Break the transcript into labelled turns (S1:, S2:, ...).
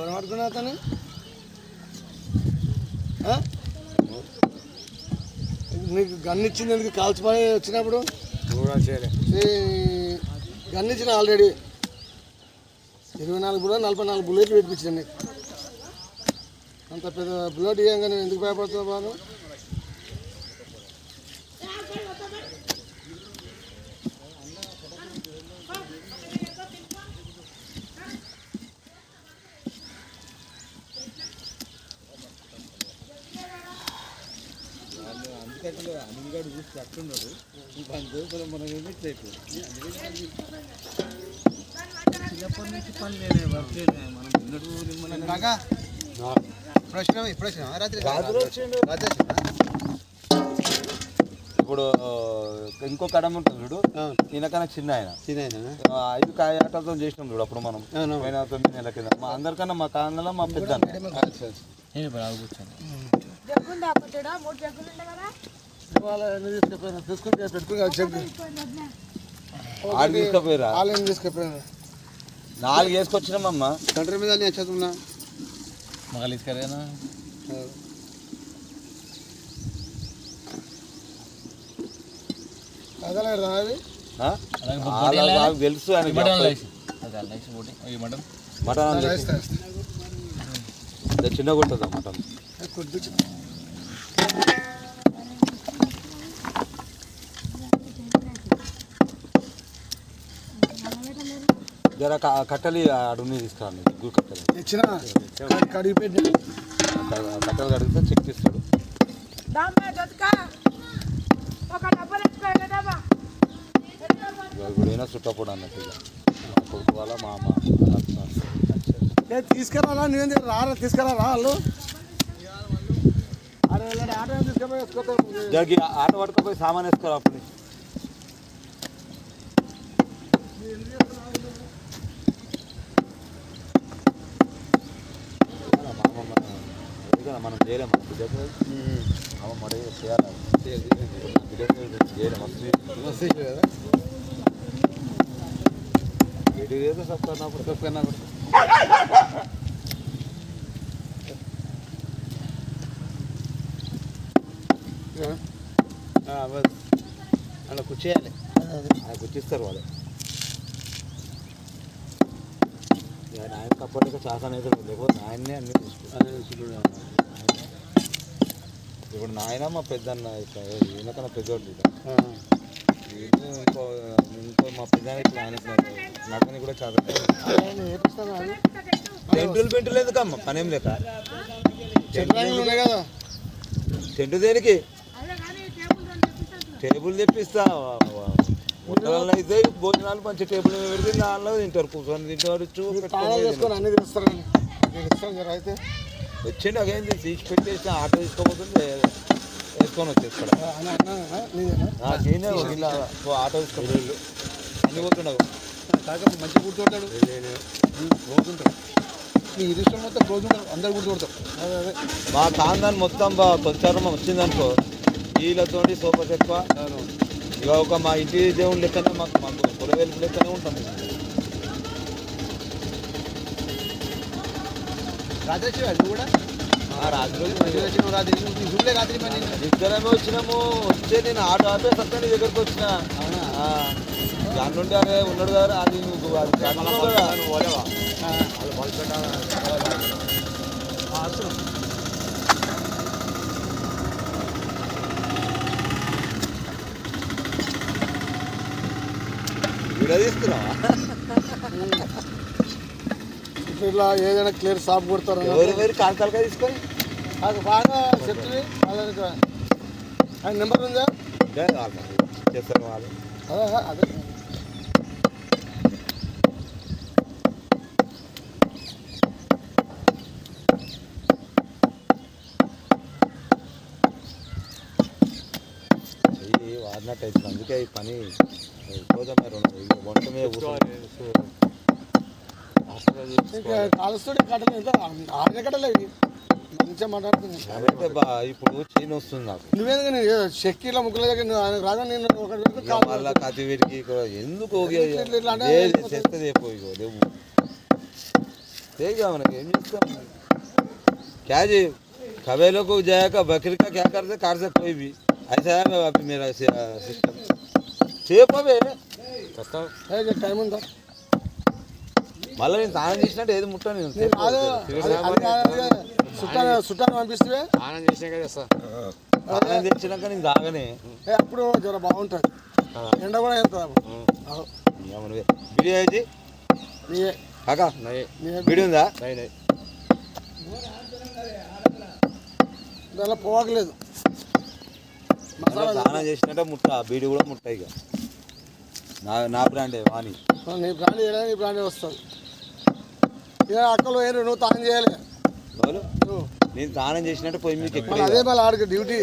S1: ఎవరు పడుకున్నా అతను నీకు గన్ను ఇచ్చింది ఎందుకు కాల్చిపోయి వచ్చినప్పుడు గన్ను ఇచ్చిన ఆల్రెడీ 24 బుల్లెట్ 44 బుల్లెట్లు పెట్టించాను నీకు అంత పెద్ద బుల్లెట్ ఇవ్వంగా నేను ఎందుకు భయపడుతున్నావు బాను
S2: అనిగాడు చూసి అట్టున్నాడు పని దోశలు మనం ఏమిట్లేదు చిన్నప్పటి నుంచి పని లేనే వర్క్ మనం ఇప్పుడు ఇంకో కడమ ఉంటుంది చూడు ఈయనకన్నా చిన్న ఆయన 5 కాయటతో చేసినాం చూడు అప్పుడు మనం 9 నెలల కింద మా అందరికన్నా మా కాలంలో మా పెద్ద
S1: తీసుకుపోయారా
S2: 4 వేసుకొచ్చినామమ్మా
S1: కంట్రీ మీద చదువున్నా
S2: మగలు తీసుకెళ్ళానా తెలుసు మటన్ చిన్న కొట్టదా మటన్ జర కట్టెలు అడుగు తీసుకురాండి కట్టెలు కట్టెలు కడిగితే చెక్ ఇస్తాడు ఇప్పుడైనా చుట్టప్పుడు అన్నట్టు కొడుకు వాళ్ళ మా అమ్మ
S1: తీసుకురాలా నేను రారా తీసుకురా వాళ్ళు ఆటో తీసుకుపోయి
S2: ఆటో పట్టుకుపోయి సామాన్ వేసుకోరా అప్పుడు మనం చేయలేము మన బిడ్డకు అమ్మ మడ చేయాలి చేయలేము మస్తు ఎటు ఏదో సప్తాన్నప్పుడు తప్పైనా
S1: అలా కూర్చేయాలి
S2: కూర్చిస్తారు వాళ్ళు ఆయన తప్పటిగా శాసన అయితే లేకపోతే ఆయన్నే అన్ని చూసుకుంటారు ఇప్పుడు నాయన మా పెద్దన్న ఈయనకన్నా పెద్దోళ్ళు ఇంకో మా పెద్ద ఆయన నడకని కూడా చాలా పెంటులు ఎందుకమ్మా పనేం లేక టెంటు దేనికి టేబుల్ తెప్పిస్తా హోటల్లో అయితే భోజనాలు మంచి టేబుల్ మీద పెడితే దానిలో తింటారు కూర్చొని తింటారు వచ్చిండి అదేంటి తీసి పెట్టేసి ఆటో తీసుకోబోతుంది వేసుకొని వచ్చేస్తాడు ఇలా ఆటో తీసుకొని అన్ని పోతున్నావు
S1: కాకపోతే మంచిగా గుర్తుపడతాడు పోతుంటాడు మీ ఇష్టం మొత్తం పోతుంటారు అందరు గుర్తుపడతారు
S2: మా కాందాన్ని మొత్తం తొలిచారం వచ్చిందనుకో వీళ్ళతోటి సోఫా ఎక్కువ ఇక ఒక మా ఇంటి దేవుని లెక్కనే మాకు పొలవేలు లెక్కనే ఉంటుంది
S1: రాత్రి అది కూడా
S2: రాత్రి
S1: రాత్రి
S2: ఇద్దరమే వచ్చినాము వచ్చే నేను ఆటో ఆపే సత్తా నీ దగ్గరకు వచ్చిన దాని నుండి అరే ఉన్నాడు కదా అది నువ్వు పోలేవా వీడియో తీసుకున్నావా
S1: ఇట్లా ఏదైనా క్లియర్ షాప్ కొడతారు
S2: వేరు కాలుగా తీసుకొని
S1: అది బాగా చెప్తుంది ఆయన నెంబర్ ఉందా
S2: చేస్తారు వాళ్ళు
S1: అదే
S2: వాడినట్టు అవుతుంది అందుకే ఈ పని వంట మీద
S1: కాలుస్తుంటే కట్టలు ఎంత ఆడిన కట్టలేదు మంచిగా మాట్లాడుతున్నాను
S2: ఇప్పుడు చీన వస్తుంది నాకు
S1: నువ్వేందుకు చెక్కీల ముగ్గుల దగ్గర రాదా నేను
S2: వాళ్ళ కతి వీటికి ఎందుకు చేస్తుంది లేవు तेगा మనకి ఏం చేస్తాం क्या जी कवेलों को जाएगा बकरी का क्या करते कार से कोई भी ऐसा है अभी मेरा सिस्टम సేపు అవే
S1: టైం ఉందా
S2: మళ్ళీ నేను స్నానం చేసినట్టు ఏది ముట్టాను నేను
S1: చుట్టాను పంపిస్తే
S2: స్నానం తెచ్చినాక నేను తాగనే
S1: అప్పుడు జర బాగుంటుంది ఎండ కూడా ఎంత
S2: బిర్యానీ కాకా బిడి ఉందా
S1: దానిలో పోవట్లేదు
S2: స్నానం చేసినట్టే ముట్ట బీడి కూడా ముట్ట ఇక నా బ్రాండే వాణి
S1: నీ బ్రాండ్ చేయడానికి నీ బ్రాండే వస్తుంది ఇక అక్కలు వేరు నువ్వు తాను చేయాలి
S2: నేను స్నానం చేసినట్టు పోయి మీకు
S1: అదే మళ్ళీ ఆడికి డ్యూటీ